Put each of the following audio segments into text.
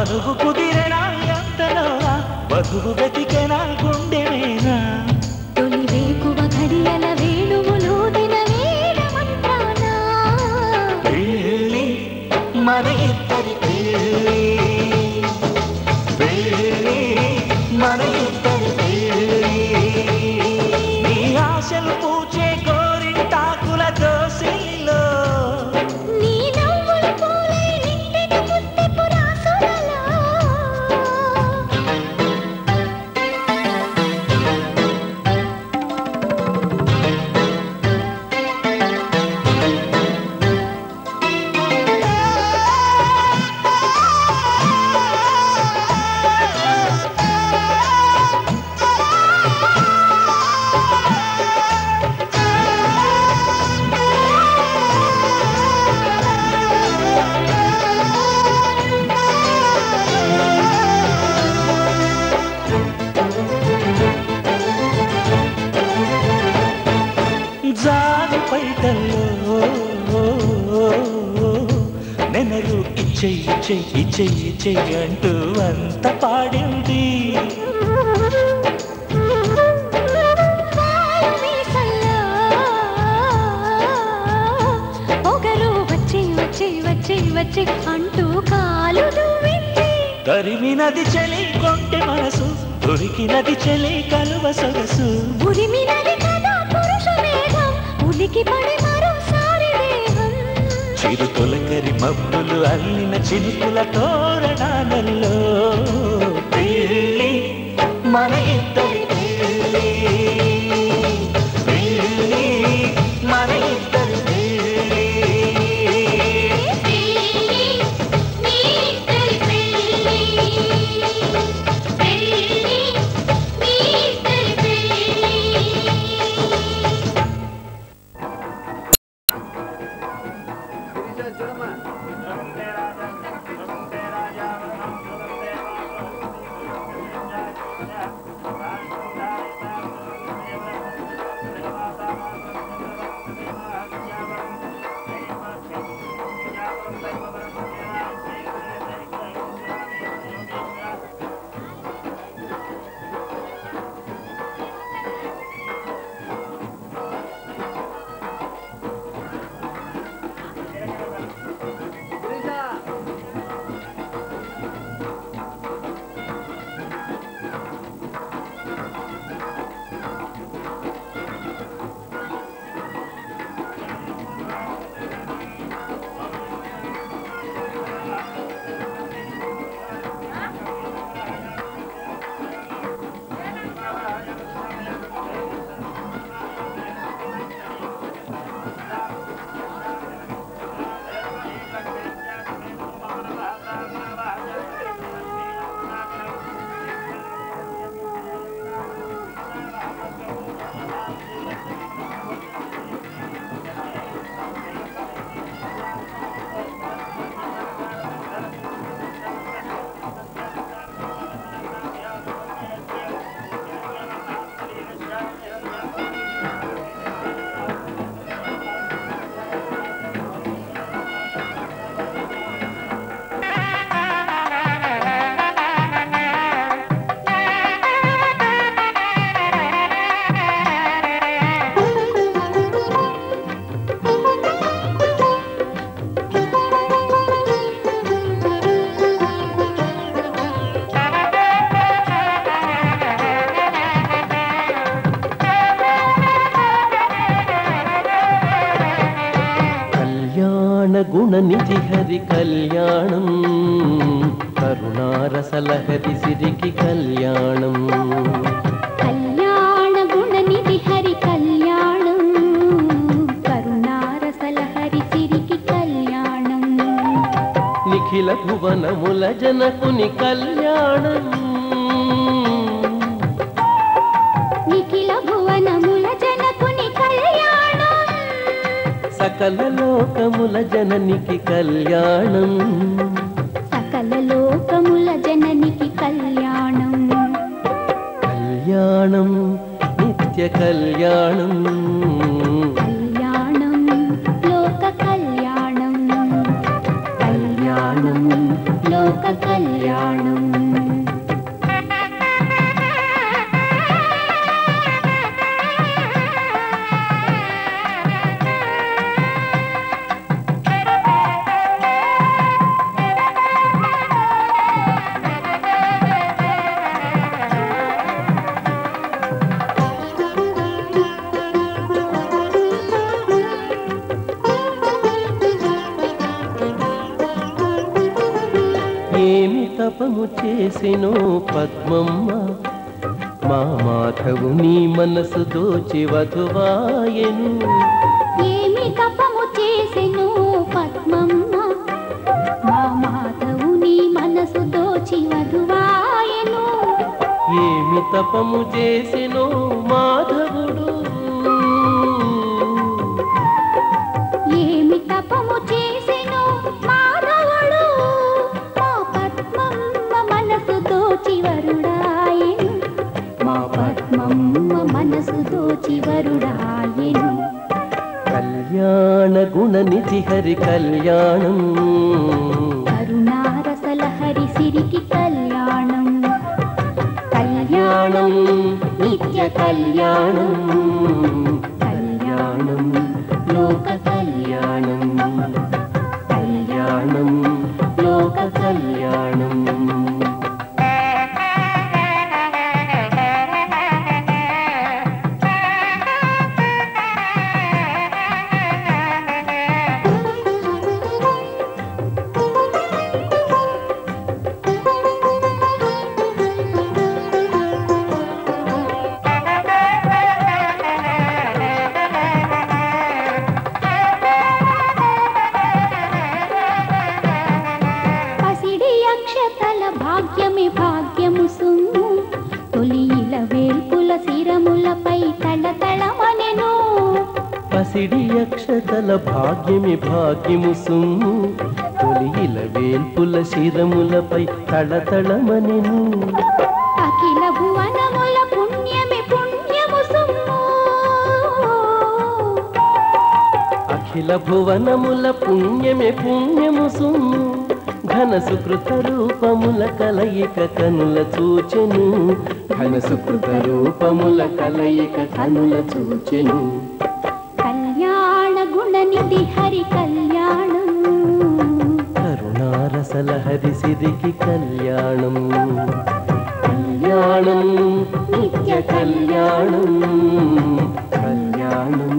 మనువు కుదిరేనా ఎంతలోనా వధువు వెతికేనా గుండెనేనా తొలి వేకువ ఘడియల వేణువులు దిన వేద మంత్రానా పెళ్ళి మన ఇద్దరి పెళ్ళి పెళ్ళి మన ఇద్దరి పెళ్ళి నీ ఆశలు పూచే గోరింటాకుల దోసిలో నీ నవ్వులు పూలే నిండిన ముద్దెపు రాసులలో జారి పైటల్లో నెనరు ఇచ్చెయ్యి అంటూ అంత పాడింది ఒకరు వచ్చి అంటూ కాలు దువ్వింది తరిమినది చలి కొంటె మనసు దొరికినది చలి కలువ సొగసు ఉరిమినది కదా పురుష వేగం ఉలికి పడి మరోసారి వేగం చిరు తొలకరి మబ్బులు అల్లిన చినుకుల తోరణాలలో పెళ్ళి మన ఇద్దరి పెళ్ళి పెళ్ళి మన ఇద్దరి పెళ్ళి గుణనిధి హరి కళ్యాణం కరుణారసలహరి సిరికి కళ్యాణం కళ్యాణ గుణనిధి హరి కళ్యాణం కరుణారసలహరి సిరికి కళ్యాణం నిఖిల భువనముల జనకుని కళ్యాణం నిఖిల భువనముల జనకుని కళ్యాణం సకల లోకముల జననికి కళ్యాణం సకల లోకముల జననికి కళ్యాణం కళ్యాణం నిత్య కళ్యాణం కళ్యాణం లోక కళ్యాణం కళ్యాణం లోక కళ్యాణం ఏమి తపము చేసెనో పద్మమ్మ మా మాధవు నీ మనసు దోచి వధువాయెను ఏమి తపము చేసెను పద్మమ్మ మా మాధవు నీ మనసు దోచి వధువాయెను ఏమి తపము చేసెనో మాధవుడు ఏమి తపము చేసెను మాధవుడు మా పద్మమ్మ మనసు దోచి వరుడాయెను మా పద్మమ్మ మనసు దోచి వరుడాయెను కళ్యాణ గుణనిధి హరి కళ్యాణం కరుణారసల హరి సిరికి కళ్యాణం కళ్యాణం నిత్య కళ్యాణం కళ్యాణం లోక కళ్యాణం కళ్యాణం లోక కళ్యాణం భాగ్యమే భాగ్యము సుమ్ము తొలి ఇలవేల్పుల శిరములపై తళతళమనెను పసిడి అక్షతల భాగ్యమి భాగ్యము సుమ్ము తొలి ఇలవేల్పుల శిరములపై తళతళమనెను అఖిల భువనముల పుణ్యమే పుణ్యము సుమ్ము అఖిల భువనముల పుణ్యమే పుణ్యము సుమ్ము ఘన సుకృత రూపముల కలయిక కనుల చూచెను ఘన సుకృత రూపముల కలయిక కనుల చూచెను కళ్యాణ గుణనిధి హరి కళ్యాణం కరుణారసల హరి సిరికి కళ్యాణం కళ్యాణం నిత్య కళ్యాణం కళ్యాణం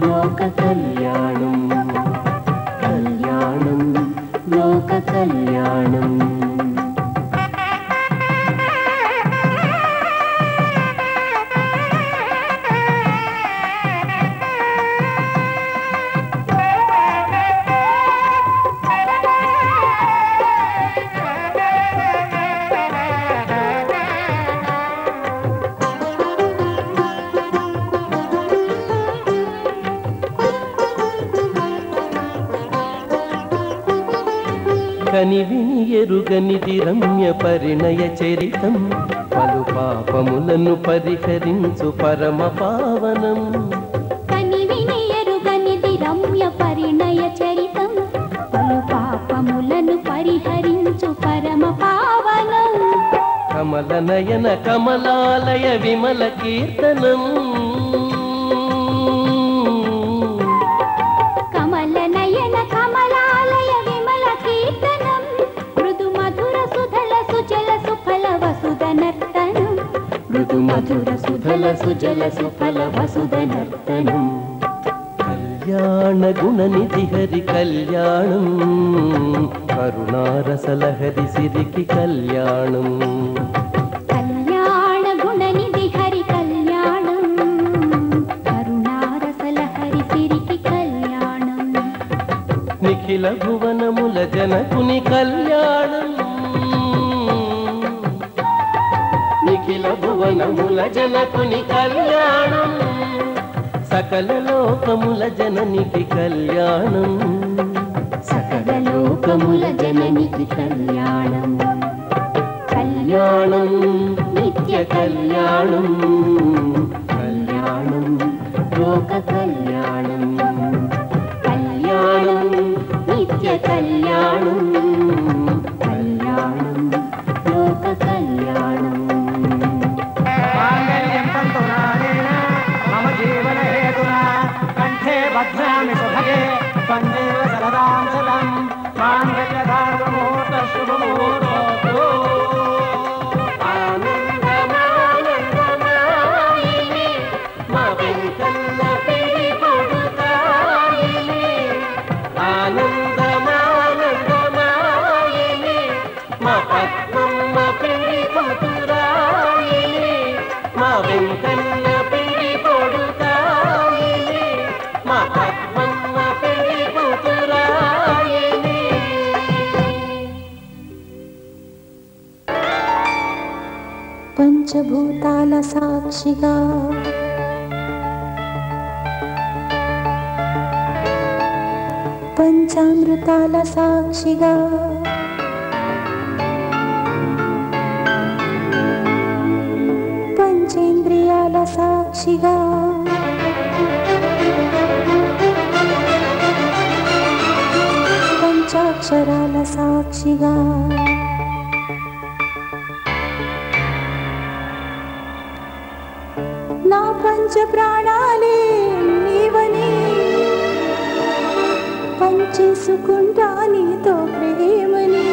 లోక కళ్యాణం కళ్యాణం లోక కళ్యాణం కనివిని ఎరుగనిది రమ్య పరిణయ చరితం పలు పాపములను పరిహరించు పరమ పావనం కనివిని ఎరుగనిది రమ్య పరిణయ చరితం పలు పాపములను పరిహరించు పరమ పావనం కమల నయన కమలాలయ విమల కీర్తనం కమల నయన కమలాలయ విమల కీర్తనం మృదు మధుర సుధల సుజల సుఫల వసుద నర్తనం మృదు మధుర సుధల సుజల సుఫల వసుద నర్తనం కళ్యాణ గుణనిధి హరి కళ్యాణం కరుణారసల హరి సిరికి కళ్యాణం కళ్యాణ గుణనిధి హరి కళ్యాణం కరుణారసల హరి సిరికి కళ్యాణం నిఖిల భువనముల జనకుని కళ్యాణం నిఖిల భువనముల జనకుని కళ్యాణం సకల లోకముల జననికి కళ్యాణం సకల లోకముల జననికి కళ్యాణం కళ్యాణం నిత్య కళ్యాణం కళ్యాణం లోక కళ్యాణం కళ్యాణం నిత్య కళ్యాణం కళ్యాణం లోక కళ్యాణం मम जीवन हेतुना कंठे भद्रामि सुभगे वन्देव सदां सदं माङ्गल्यधारणमुहूर्त शुभमुहूर्तोऽस्तु ఆనందమానందమాయిని మా వెంకన్న పెళ్లి కొడుకాయిని ఆనందమానందమాయిని పంచభూతాల సాక్షిగా పంచామృతాల సాక్షిగా పంచేంద్రియాల సాక్షిగా పంచాక్షరాల సాక్షిగా నా పంచ ప్రాణాలే నీవని పంచేసుకుంటా నీతో ప్రేమని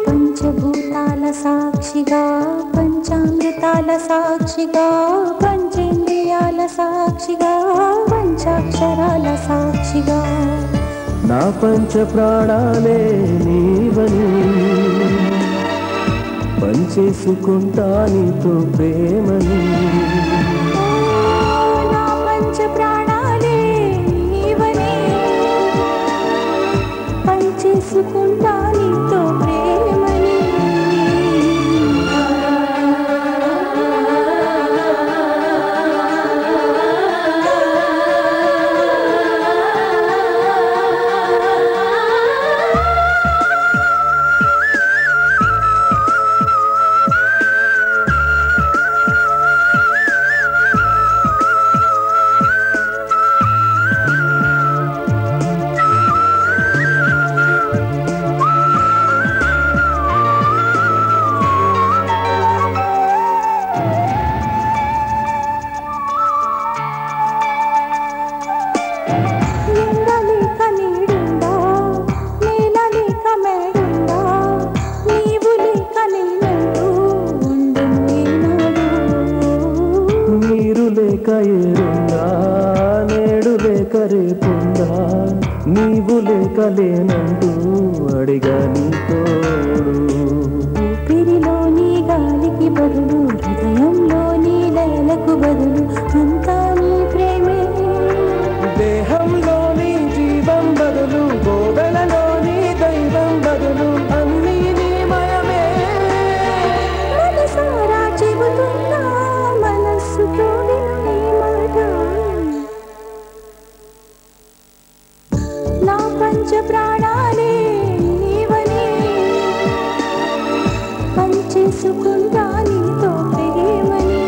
పంచభూతాల సాక్షిగా పంచామృతాల సాక్షిగా పంచేంద్రియాల సాక్షిగా పంచాక్షరాల సాక్షిగా నా పంచ ప్రాణాలే నీవని పంచేసుకుంటా నీతో ప్రేమని నా పంచ ప్రాణాలే నీవని పంచేసుకుంటా నీతో ప్రేమని నేడు లేక రేపుందా నీవు లేక లేనంటూ అడిగా నీ తోడు ఊపిరిలో నీ గాలికి బదులు హృదయంలో నీ లయలకు బదులు అంతా నీ ప్రేమే దేహంలో నీ జీవం బదులు గోడలలో నీ దైవం బదులు అన్నీ నీ మయమే మనసారా చెబుతున్నా మనస్సుతో విను నీ మాట నా పంచ ప్రాణాలే నీవని పంచేసుకుంటా నీతో ప్రేమని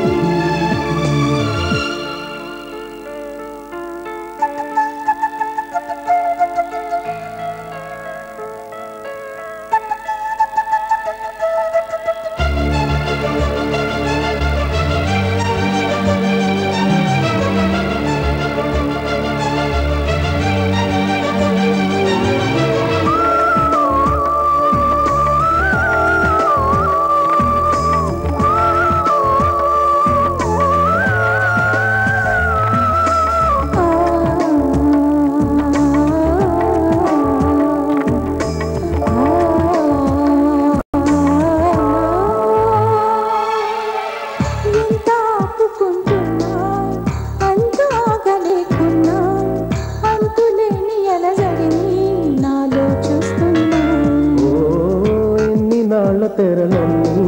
తెరలన్నీ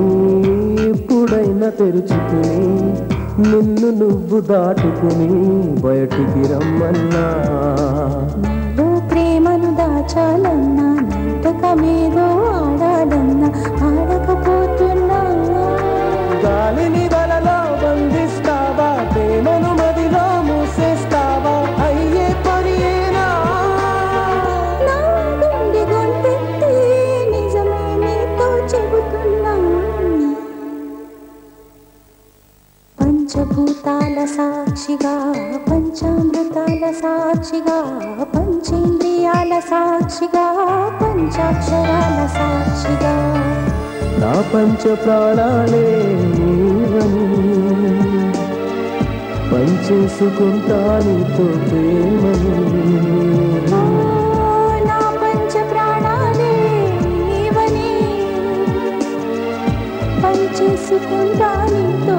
ఇప్పుడైనా తెరుచుకుని నిన్ను నువ్వు దాటుకుని బయటికి రమ్మన్నా నాలో ప్రేమను దాచాలన్నా నాటకమేదో ఆడాలన్నా ఆడకపోతున్నా గాలిని వలలో బంధిస్తావా ప్రేమను మదిలో మూసేస్తావా అయ్యే పనియేనా నా గుండె గొంతెత్తి నిజమే నీతో చెబుతున్నా పంచభూతాల సాక్షిగా పంచామృతాల సాక్షిగా పంచేంద్రియాల సాక్షిగా పంచాక్షరాల సాక్షిగా నా పంచ ప్రాణాలే నీవని పంచేసుకుంటా నీతో ప్రేమని నా పంచ ప్రాణాలే నీవని పంచేసుకుంటా నీతో